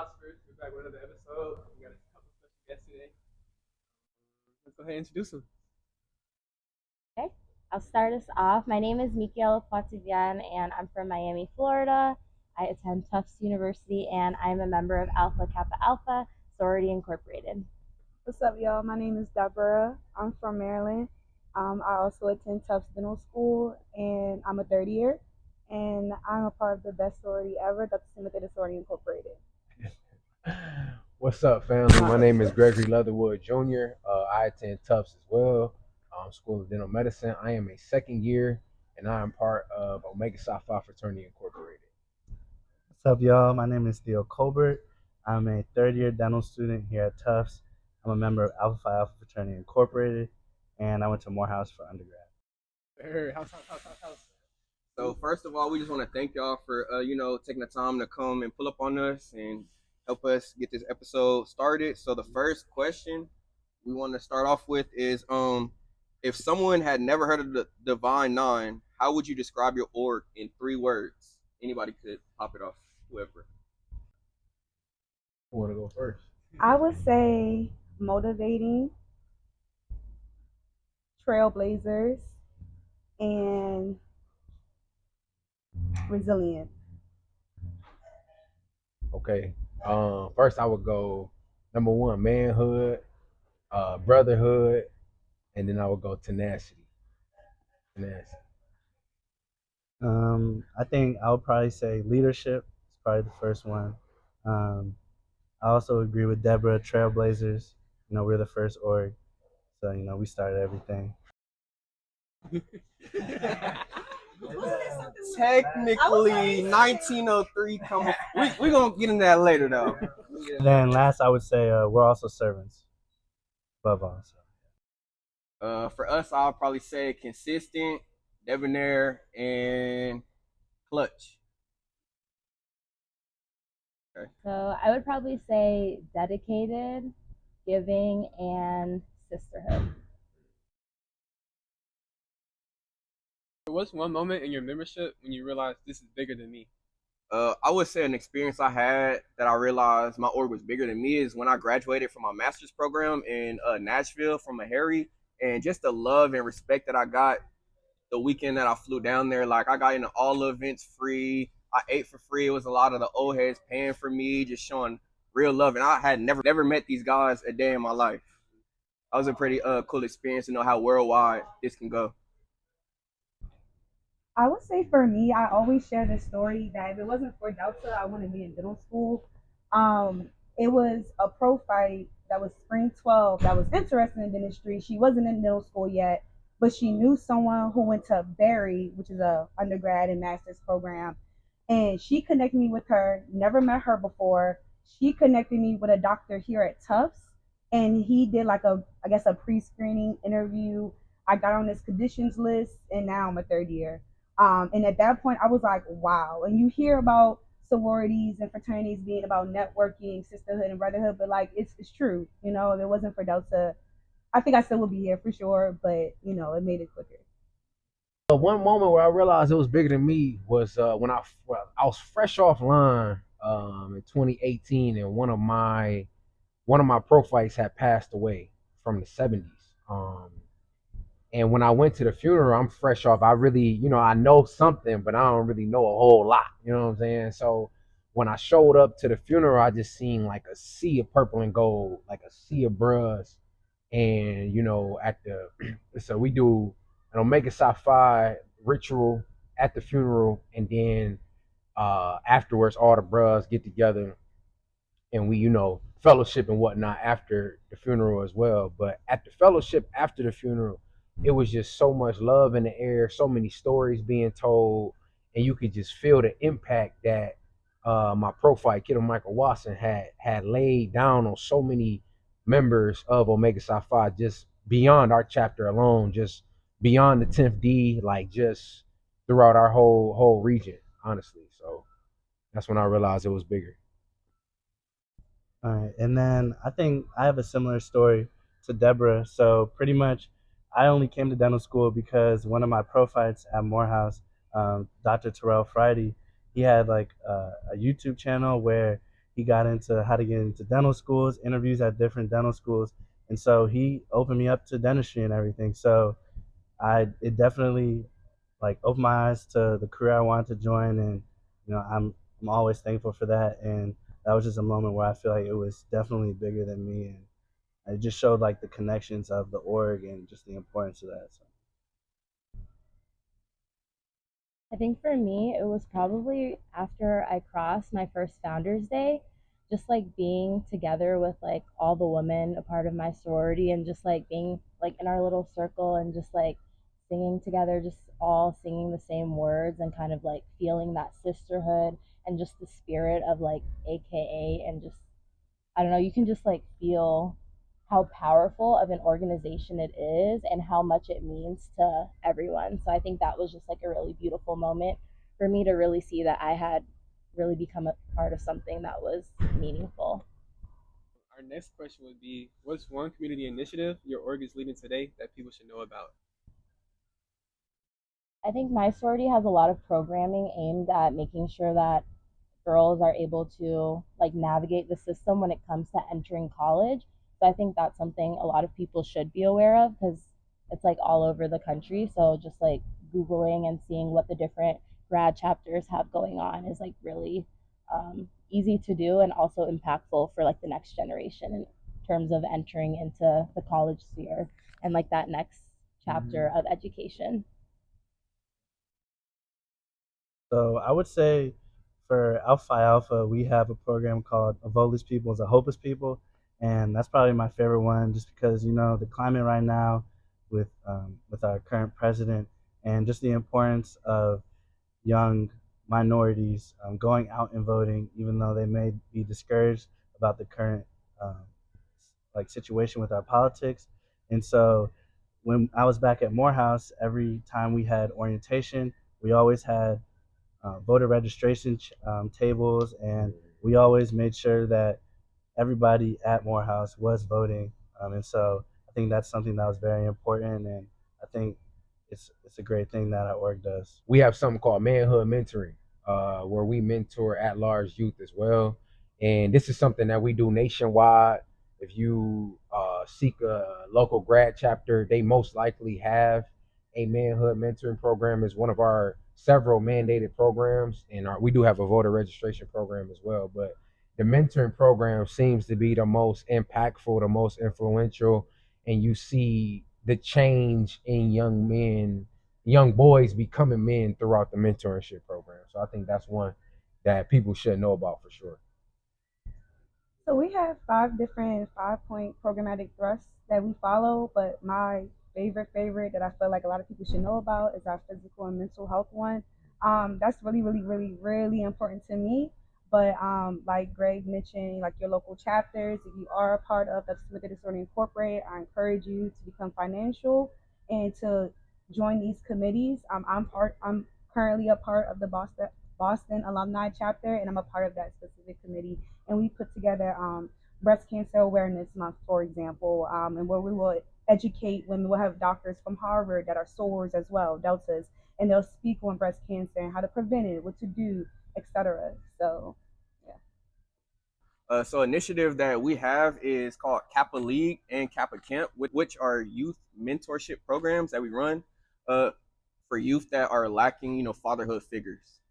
Philosophers. We're back with another episode. We got a couple special guests today. Let's go ahead and introduce them. Okay, I'll start us off. My name is Michaela Potivian, and I'm from Miami, Florida. I attend Tufts University, and I'm a member of Alpha Kappa Alpha Sorority Incorporated. What's up, y'all? My name is Deborah. I'm from Maryland. I also attend Tufts Dental School, and I'm a third year. And I'm a part of the best sorority ever, the Sigma Theta Sorority Incorporated. What's up, family? My name is Gregory Leatherwood Jr. I attend Tufts as well, School of Dental Medicine. I am a second year, and I am part of Omega Psi Phi Fraternity Incorporated. What's up, y'all? My name is Theo Colbert. I'm a third year dental student here at Tufts. I'm a member of Alpha Phi Alpha Fraternity Incorporated, and I went to Morehouse for undergrad. House. So first of all, we just want to thank y'all for taking the time to come and pull up on us and help us get this episode started. So the first question we want to start off with is if someone had never heard of the Divine Nine, how would you describe your org in 3 words? Anybody could pop it off, whoever. Who want to go first? I would say motivating, trailblazers, and resilient. Okay. First, I would go number 1, manhood, brotherhood, and then I would go tenacity. I think I would probably say leadership is probably the first one. I also agree with Deborah, Trailblazers. We're the first org, so we started everything. Technically, 1903 coming. We're gonna get into that later, though. And then last, I would say we're also servants, above all. So. For us, I'll probably say consistent, debonair, and clutch. Okay. So I would probably say dedicated, giving, and sisterhood. What's one moment in your membership when you realized this is bigger than me? I would say an experience I had that I realized my org was bigger than me is when I graduated from my master's program in Nashville from a Harry, and just the love and respect that I got the weekend that I flew down there. Like, I got into all the events free. I ate for free. It was a lot of the old heads paying for me, just showing real love. And I had never met these guys a day in my life. That was a pretty cool experience to know how worldwide this can go. I would say for me, I always share this story that if it wasn't for Delta, I wouldn't be in dental school. It was a pro fight that was spring 12 that was interested in dentistry. She wasn't in dental school yet, but she knew someone who went to Barry, which is a undergrad and master's program, and she connected me with her. Never met her before. She connected me with a doctor here at Tufts, and he did like I guess a pre-screening interview. I got on his conditions list, and now I'm a third year. And at that point, I was like, wow. And you hear about sororities and fraternities being about networking, sisterhood, and brotherhood, but like it's true. If it wasn't for Delta, I think I still would be here for sure. But it made it quicker. One moment where I realized it was bigger than me was when I was fresh offline in 2018, and one of my pro fights had passed away from the 70s. And when I went to the funeral, I'm fresh off. I really, I know something, but I don't really know a whole lot. You know what I'm saying? So when I showed up to the funeral, I just seen like a sea of purple and gold, like a sea of bruhs. And, so we do an Omega Psi Phi ritual at the funeral. And then afterwards, all the bruhs get together and we, fellowship and whatnot after the funeral as well. But at the fellowship after the funeral, it was just so much love in the air, so many stories being told, and you could just feel the impact that my profile, Kiddo Michael Watson, had laid down on so many members of Omega Psi Phi, just beyond our chapter alone, just beyond the 10th D, like just throughout our whole region, honestly. So that's when I realized it was bigger. All right, and then I think I have a similar story to Deborah. So pretty much, I only came to dental school because one of my pro fights at Morehouse, Dr. Terrell Friday, he had like a YouTube channel where he got into how to get into dental schools, interviews at different dental schools, and so he opened me up to dentistry and everything. So it definitely like opened my eyes to the career I wanted to join, and I'm always thankful for that. And that was just a moment where I feel like it was definitely bigger than me, and it just showed like the connections of the org and just the importance of that. So. I think for me, it was probably after I crossed my first Founders Day, just like being together with like all the women, a part of my sorority, and just like being like in our little circle and just like singing together, just all singing the same words and kind of like feeling that sisterhood and just the spirit of like AKA and just I don't know, you can just like feel how powerful of an organization it is and how much it means to everyone. So I think that was just like a really beautiful moment for me to really see that I had really become a part of something that was meaningful. Our next question would be, what's one community initiative your org is leading today that people should know about? I think my sorority has a lot of programming aimed at making sure that girls are able to like navigate the system when it comes to entering college. So I think that's something a lot of people should be aware of because it's like all over the country. So just like Googling and seeing what the different grad chapters have going on is like really easy to do and also impactful for like the next generation in terms of entering into the college sphere and like that next chapter of education. So I would say for Alpha Phi Alpha, we have a program called A Voteless People is a Hopeless People, and that's probably my favorite one, just because the climate right now with our current president and just the importance of young minorities going out and voting, even though they may be discouraged about the current um, like situation with our politics. And so when I was back at Morehouse, every time we had orientation, we always had voter registration tables, and we always made sure that everybody at Morehouse was voting. And so I think that's something that was very important, and I think it's a great thing that our org does. We have something called manhood mentoring, where we mentor at large youth as well. And this is something that we do nationwide. If you seek a local grad chapter, they most likely have a manhood mentoring program as one of our several mandated programs. And we do have a voter registration program as well. But the mentoring program seems to be the most impactful, the most influential, and you see the change in young boys becoming men throughout the mentorship program. So I think that's one that people should know about for sure. So we have 5 different 5-point programmatic thrusts that we follow, but my favorite that I feel like a lot of people should know about is our physical and mental health one. That's really important to me. But like Greg mentioned, like your local chapters, if you are a part of the Smith Disorder Incorporated, I encourage you to become financial and to join these committees. I'm currently a part of the Boston alumni chapter, and I'm a part of that specific committee, and we put together breast cancer awareness month, for example, and where we will educate women. We'll have doctors from Harvard that are SORs as well, deltas, and they'll speak on breast cancer and how to prevent it, what to do, etc. So yeah. So initiative that we have is called Kappa League and Kappa Camp, which are youth mentorship programs that we run uh, for youth that are lacking, fatherhood figures.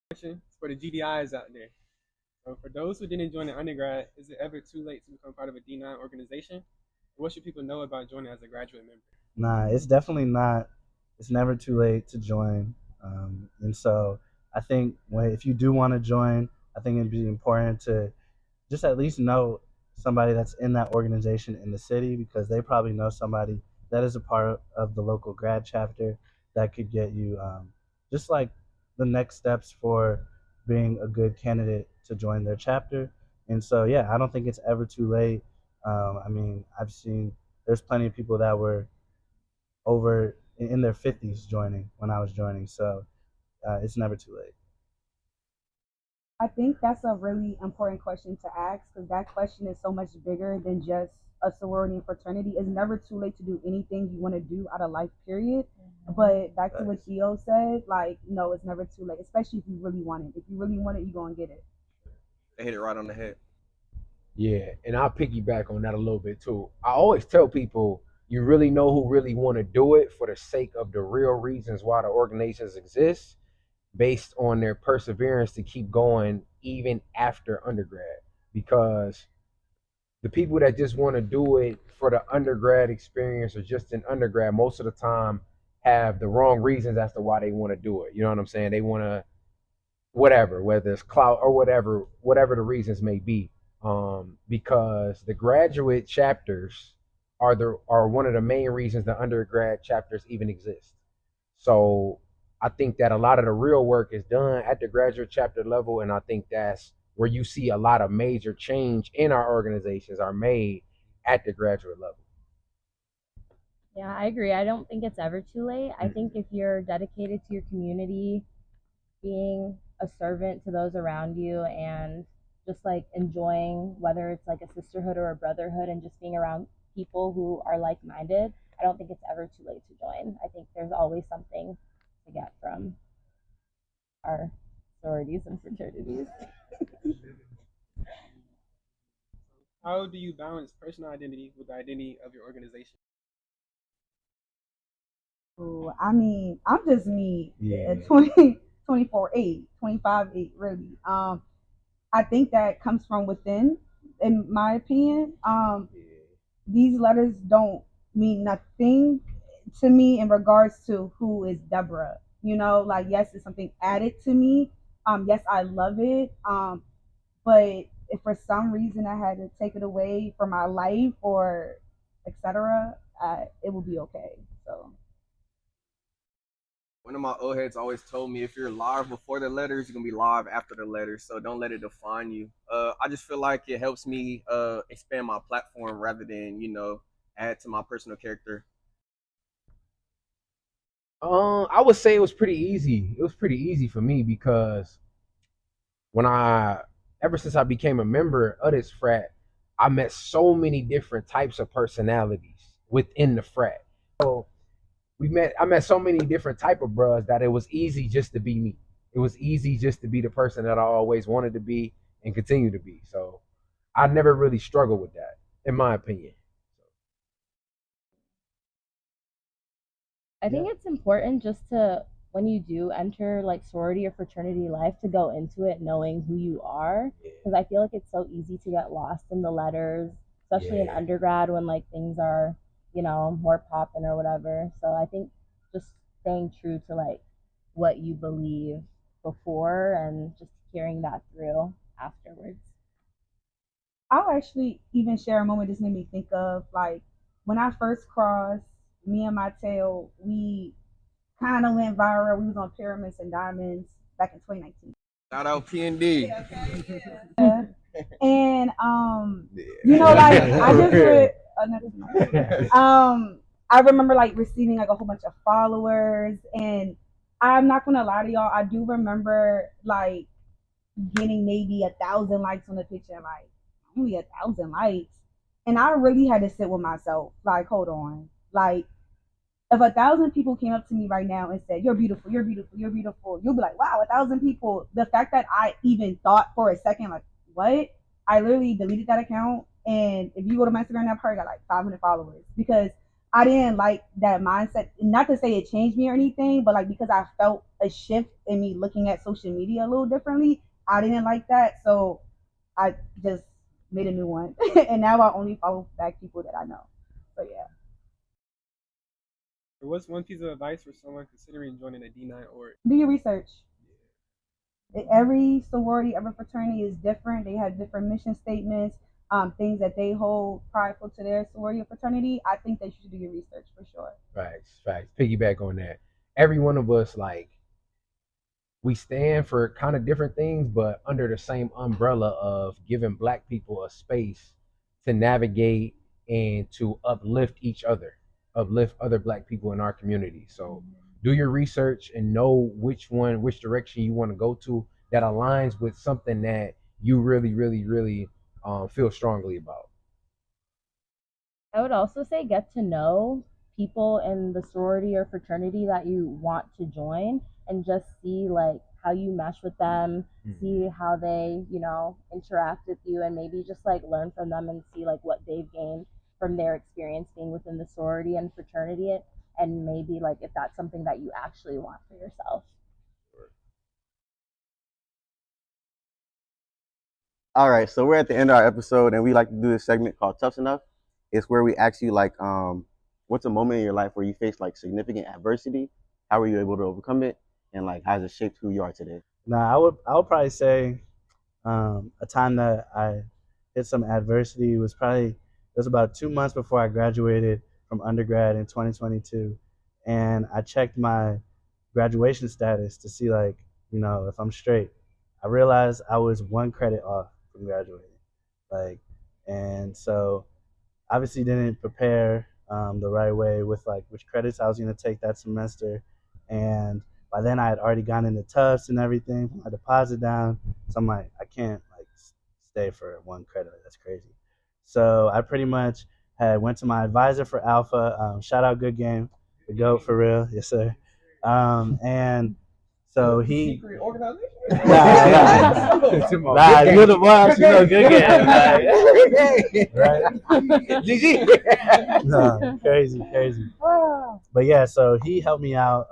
Question for the GDIs out there. So for those who didn't join the undergrad, is it ever too late to become part of a D9 organization? What should people know about joining as a graduate member? Nah, it's definitely not. It's never too late to join. And so I think if you do want to join, I think it'd be important to just at least know somebody that's in that organization in the city, because they probably know somebody that is a part of the local grad chapter that could get you just like the next steps for being a good candidate to join their chapter. And so, yeah, I don't think it's ever too late. I mean, I've seen there's plenty of people that were over in their 50s joining when I was joining. So it's never too late. I think that's a really important question to ask because that question is so much bigger than just a sorority and fraternity. It's never too late to do anything you want to do out of life, period. But back to what Gio said, like, no, it's never too late, especially if you really want it. If you really want it, you're going to get it. They hit it right on the head. Yeah, and I'll piggyback on that a little bit too. I always tell people you really know who really want to do it for the sake of the real reasons why the organizations exist, based on their perseverance to keep going even after undergrad. Because the people that just want to do it for the undergrad experience or just an undergrad, most of the time have the wrong reasons as to why they want to do it. You know what I'm saying? They want to whatever, whether it's clout or whatever the reasons may be. Because the graduate chapters are one of the main reasons the undergrad chapters even exist. So I think that a lot of the real work is done at the graduate chapter level, and I think that's where you see a lot of major change in our organizations are made at the graduate level. Yeah, I agree. I don't think it's ever too late. I think if you're dedicated to your community, being a servant to those around you, and just like enjoying whether it's like a sisterhood or a brotherhood and just being around people who are like minded, I don't think it's ever too late to join. I think there's always something to get from our sororities and fraternities. How do you balance personal identity with the identity of your organization? Ooh, I mean, I'm just me Yeah. at 20, 24/8, 25/8, really. I think that comes from within, in my opinion. These letters don't mean nothing to me in regards to who is Deborah. You know, like, yes, it's something added to me. Yes, I love it. But if for some reason I had to take it away from my life or etc., it would be okay. So One of my old heads always told me if you're live before the letters, you're gonna be live after the letters. So don't let it define you. I just feel like it helps me expand my platform rather than add to my personal character. I would say it was pretty easy. It was pretty easy for me because when I ever since I became a member of this frat, I met so many different types of personalities within the frat. So I met so many different type of bros that it was easy just to be me. It was easy just to be the person that I always wanted to be and continue to be. So I never really struggled with that, in my opinion. I think it's important just to, when you do enter like sorority or fraternity life, to go into it knowing who you are, because I feel like it's so easy to get lost in the letters, especially in undergrad when like things are, more poppin' or whatever. So I think just staying true to like what you believe before and just hearing that through afterwards. I'll actually even share a moment this made me think of, like, when I first crossed, me and my tail, we kind of went viral. We was on Pyramids and Diamonds back in 2019. Shout out P&D. Yeah. And you know, like, I just I remember like receiving like a whole bunch of followers, and I'm not gonna lie to y'all, I do remember like getting maybe 1,000 likes on the picture, like only 1,000 likes. And I really had to sit with myself, like, hold on. Like, if 1,000 people came up to me right now and said, "You're beautiful, you're beautiful, you're beautiful," you'll be like, "Wow, 1,000 people." The fact that I even thought for a second, like, what? I literally deleted that account. And if you go to my Instagram, I've probably got like 500 followers because I didn't like that mindset. Not to say it changed me or anything, but like because I felt a shift in me looking at social media a little differently. I didn't like that. So I just made a new one. And now I only follow back people that I know. So yeah. Or what's one piece of advice for someone considering joining a D9 org? Do your research. Every sorority, every fraternity is different. They have different mission statements, things that they hold prideful to their sorority or fraternity. I think that you should do your research for sure. Facts. Piggyback on that. Every one of us, like, we stand for kind of different things, but under the same umbrella of giving Black people a space to navigate and to uplift other Black people in our community. So do your research and know which direction you want to go to that aligns with something that you really feel strongly about. I would also say get to know people in the sorority or fraternity that you want to join, and just see like how you mesh with them, see how they, interact with you, and maybe just like learn from them and see like what they've gained from their experience being within the sorority and fraternity, and maybe like if that's something that you actually want for yourself. All right, so we're at the end of our episode, and we like to do this segment called Tough Enough. It's where we ask you like, what's a moment in your life where you faced like significant adversity? How were you able to overcome it, and like how has it shaped who you are today? Now, I would probably say a time that I hit some adversity was about 2 months before I graduated from undergrad in 2022, and I checked my graduation status to see like if I'm straight. I realized I was one credit off from graduating, like, and so obviously didn't prepare the right way with like which credits I was going to take that semester, and by then I had already gone into Tufts and everything, put my deposit down. So I'm like, I can't like stay for one credit. That's crazy. So I pretty much had went to my advisor for Alpha. Shout out Good Game, the GOAT for real, yes sir. And so he. Secret organization. Nah, you're the boss. You know, Good Game. Right? GG. No, crazy. But yeah, so he helped me out,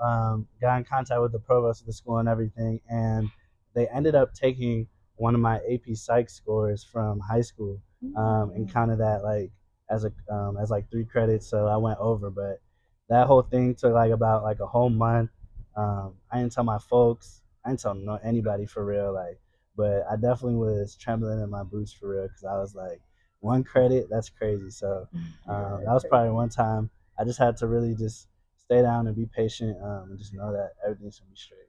got in contact with the provost of the school and everything, and they ended up taking one of my AP Psych scores from high school, and counted that like as like 3 credits, so I went over. But that whole thing took like about like a whole month. I didn't tell my folks, I didn't tell anybody for real, like, but I definitely was trembling in my boots for real because I was like, 1 credit, that's crazy. So that was probably one time I just had to really just stay down and be patient, and just know that everything's gonna be straight.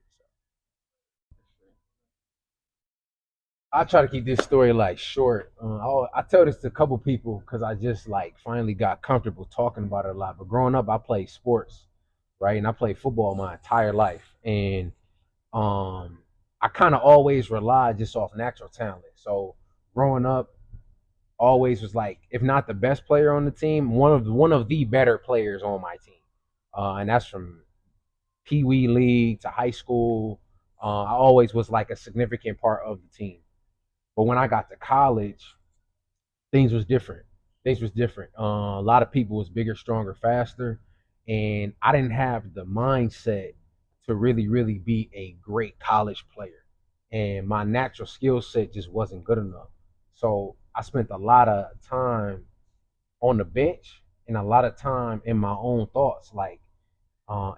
I try to keep this story like short. I tell this to a couple people because I just like finally got comfortable talking about it a lot. But growing up, I played sports, right? And I played football my entire life, and I kind of always relied just off natural talent. So growing up, always was like, if not the best player on the team, one of the better players on my team, and that's from Pee Wee League to high school. I always was like a significant part of the team. But when I got to college, things was different. A lot of people was bigger, stronger, faster, and I didn't have the mindset to really, really be a great college player. And my natural skill set just wasn't good enough. So I spent a lot of time on the bench and a lot of time in my own thoughts, like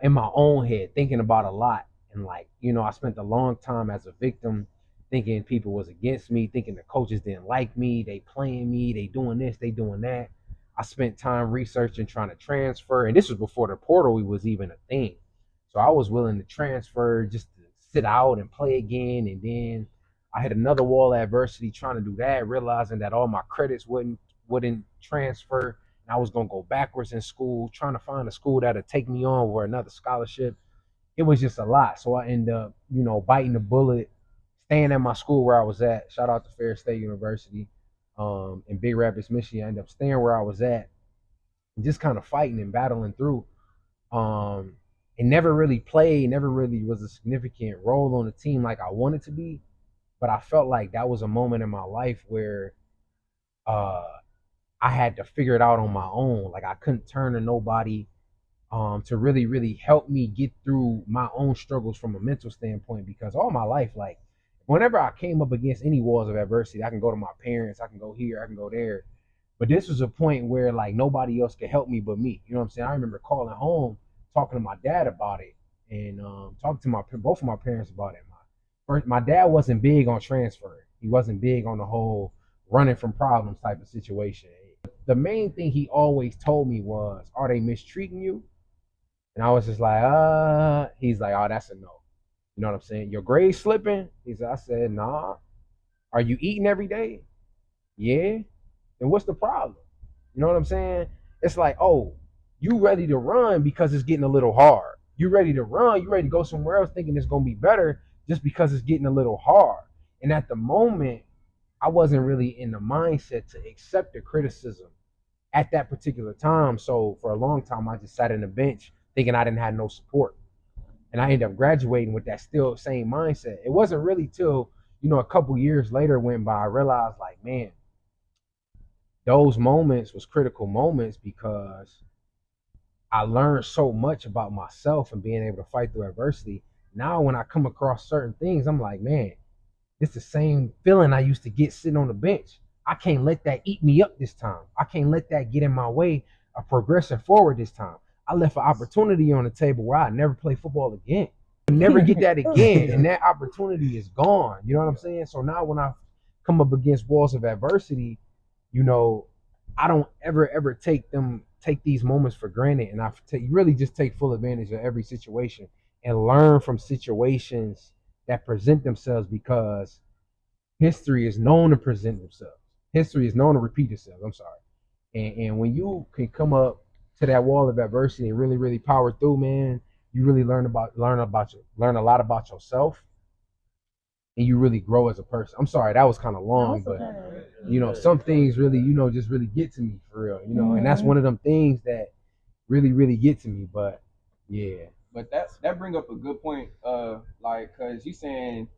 in my own head, thinking about a lot. And like, I spent a long time as a victim thinking people was against me, thinking the coaches didn't like me, they playing me, they doing this, they doing that. I spent time researching, trying to transfer, and this was before the portal was even a thing. So I was willing to transfer just to sit out and play again. And then I had another wall of adversity trying to do that, realizing that all my credits wouldn't transfer. And I was gonna go backwards in school, trying to find a school that'd take me on for another scholarship. It was just a lot. So I ended up, biting the bullet, staying at my school where I was at. Shout out to Fair State University in Big Rapids, Michigan. I ended up staying where I was at and just kind of fighting and battling through. And never really played, never really was a significant role on the team like I wanted to be. But I felt like that was a moment in my life where I had to figure it out on my own. Like I couldn't turn to nobody to really, really help me get through my own struggles from a mental standpoint. Because all my life, like whenever I came up against any walls of adversity, I can go to my parents, I can go here, I can go there. But this was a point where like nobody else could help me but me. You know what I'm saying? I remember calling home, talking to my dad about it, and talking to both of my parents about it. My dad wasn't big on transferring. He wasn't big on the whole running from problems type of situation. The main thing he always told me was, "Are they mistreating you?" And I was just like, He's like, "Oh, that's a no." You know what I'm saying? Your grades slipping? I said, "Nah." "Are you eating every day?" "Yeah." "And what's the problem?" You know what I'm saying? It's like, oh, you ready to run because it's getting a little hard. You ready to run, you ready to go somewhere else thinking it's going to be better just because it's getting a little hard. And at the moment, I wasn't really in the mindset to accept the criticism at that particular time. So for a long time, I just sat in the bench thinking I didn't have no support. And I ended up graduating with that still same mindset. It wasn't really till, a couple years later went by, I realized like, man, those moments was critical moments because I learned so much about myself and being able to fight through adversity. Now when I come across certain things, I'm like, man, it's the same feeling I used to get sitting on the bench. I can't let that eat me up this time. I can't let that get in my way of progressing forward this time. I left an opportunity on the table where I never play football again. Never get that again, and that opportunity is gone. You know what I'm saying? So now when I come up against walls of adversity, I don't ever take these moments for granted, and really just take full advantage of every situation and learn from situations that present themselves, because history is known to present themselves. History is known to repeat itself. I'm sorry. And when you can come up to that wall of adversity and really, really power through, man, you really learn a lot about yourself, and you really grow as a person. I'm sorry, that was kind of long, but some things really, just really get to me for real, and that's one of them things that really, really get to me. But yeah. But that bring up a good point, cause you saying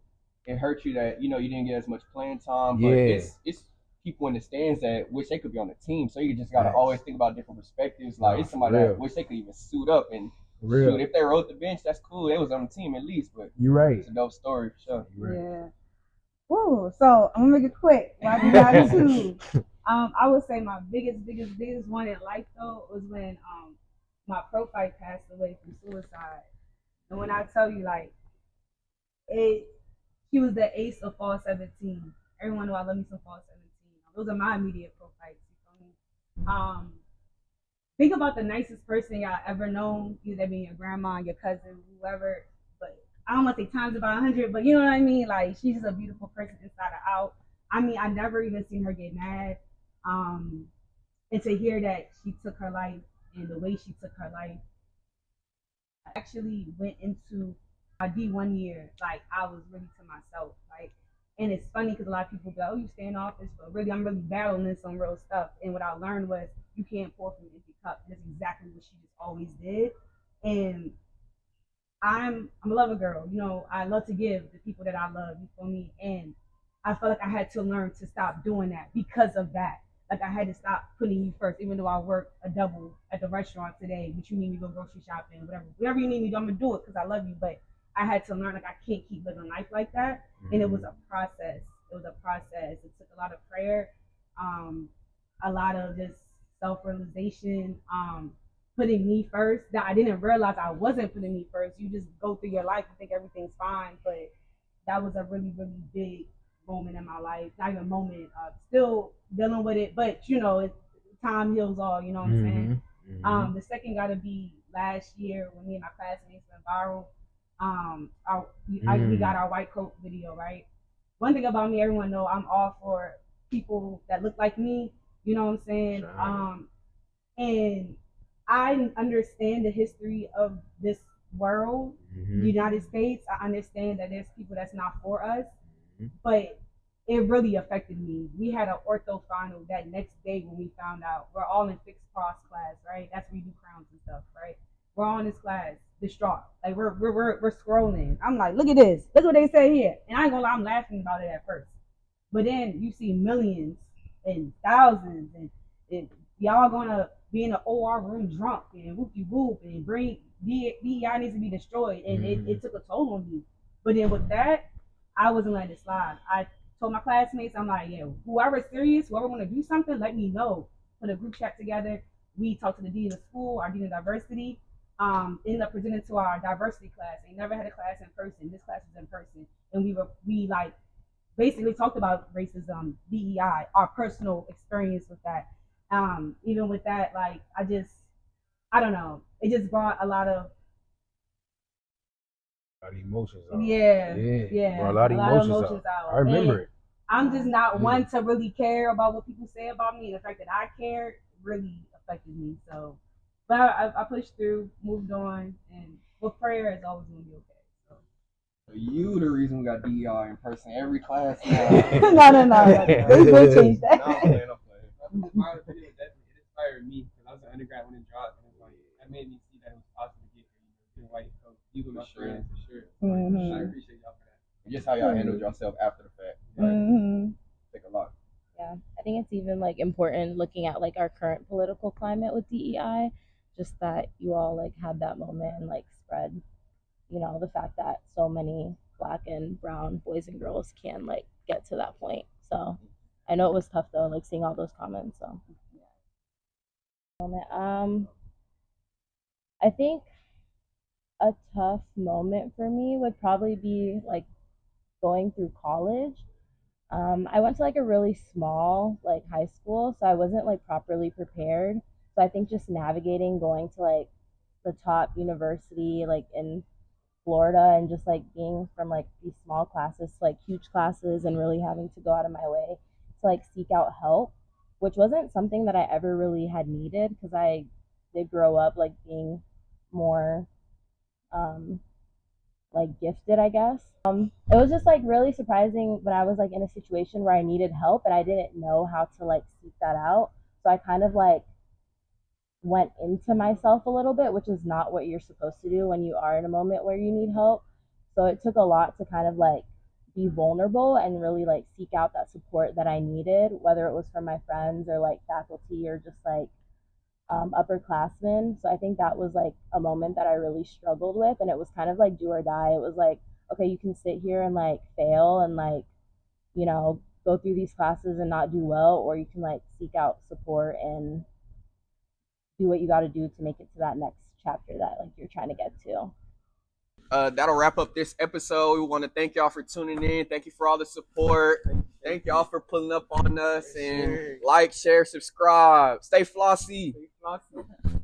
it hurt you that you didn't get as much playing time, but it's people in the stands that wish they could be on the team, so you just gotta always think about different perspectives. Like it's somebody that wish they could even suit up and shoot. If they rode the bench, that's cool. They was on the team at least, but you're right. It's a dope story for sure. Yeah. Woo. So I'm gonna make it quick. Like we got two. I would say my biggest one in life though was when my pro fight passed away from suicide. And when I tell you like she was the ace of fall 17. Everyone knew I love me some fall 17. Those are my immediate pro fights. You feel me? Think about the nicest person y'all ever known, either being your grandma, your cousin, whoever. But I don't want to say times about 100, but you know what I mean? Like, she's just a beautiful person inside and out. I mean, I never even seen her get mad. And to hear that she took her life and the way she took her life, I actually went into my D1 year, like, I was really to myself. Like, and it's funny because a lot of people go, oh, you stay in office, but really, I'm really battling some real stuff. And what I learned was you can't pour from an empty cup. That's exactly what she just always did. And I'm a lover girl. I love to give the people that I love, you feel me? And I felt like I had to learn to stop doing that because of that. Like, I had to stop putting you first, even though I work a double at the restaurant today, but you need me to go grocery shopping, whatever you need me to do, I'm going to do it because I love you. But I had to learn, like, I can't keep living life like that. And it was a process. It took a lot of prayer, a lot of just self-realization, putting me first. That I didn't realize I wasn't putting me first. You just go through your life and think everything's fine. But that was a really, really big moment in my life. Not even a moment, still dealing with it. But, time heals all, you know what I'm saying? The second got to be last year when me and my classmates went viral. We got our white coat video, right? One thing about me, everyone know I'm all for people that look like me, you know what I'm saying? Sure. And I understand the history of this world, the United States. I understand that there's people that's not for us, but it really affected me. We had an ortho final that next day when we found out. We're all in fixed cross class, right? That's where you do crowns and stuff, right? We're all in this class, distraught. Like we're scrolling. I'm like, look at this. Look what they say here. And I ain't gonna lie, I'm laughing about it at first. But then you see millions and thousands and y'all gonna be in the OR room drunk and whoopie whoop and bring DEI needs to be destroyed. And it took a toll on me. But then with that, I wasn't letting it slide. I told my classmates, I'm like, yeah, whoever's serious, whoever wanna do something, let me know. Put a group chat together. We talked to the dean of the school, our dean of diversity. Ended up presenting to our diversity class. They never had a class in person. This class is in person, and we like basically talked about racism, DEI, our personal experience with that. Even with that, like I don't know, it just brought a lot of emotions out. Yeah. Brought a lot of emotions out. I remember it. I'm just not one to really care about what people say about me, and the fact that I cared really affected me. So. But I pushed through, moved on, and with prayer, it's always going to be okay. So you the reason we got DEI in person every class now. No. They will change that. No, I'm playing. inspired me because I was an undergrad when it dropped, and it's like that made me see that it was possible to get here, white coat, even my friends for sure. Mhm. I appreciate y'all for that. And just how y'all handled yourself after the fact. Mhm. Take a lot. Yeah, I think it's even like important looking at like our current political climate with DEI, just that you all like had that moment and like spread, you know, the fact that so many black and brown boys and girls can like get to that point. So I know it was tough though, like seeing all those comments. So I think a tough moment for me would probably be like going through college. I went to like a really small like high school, so I wasn't like properly prepared. So I think just navigating going to like the top university like in Florida and just like being from like these small classes to like huge classes and really having to go out of my way to like seek out help, which wasn't something that I ever really had needed because I did grow up like being more um like gifted, I guess. It was just like really surprising when I was like in a situation where I needed help and I didn't know how to like seek that out. So I kind of like went into myself a little bit, which is not what you're supposed to do when you are in a moment where you need help. So it took a lot to kind of like be vulnerable and really like seek out that support that I needed, whether it was from my friends or like faculty or just like upperclassmen. So I think that was like a moment that I really struggled with, and it was kind of like do or die. It was like, okay, you can sit here and like fail and like, you know, go through these classes and not do well, or you can like seek out support and do what you got to do to make it to that next chapter that like you're trying to get to. That'll wrap up this episode. We want to thank y'all for tuning in. Thank you for all the support. Thank y'all for pulling up on us and like, share, subscribe. Stay flossy. Stay flossy.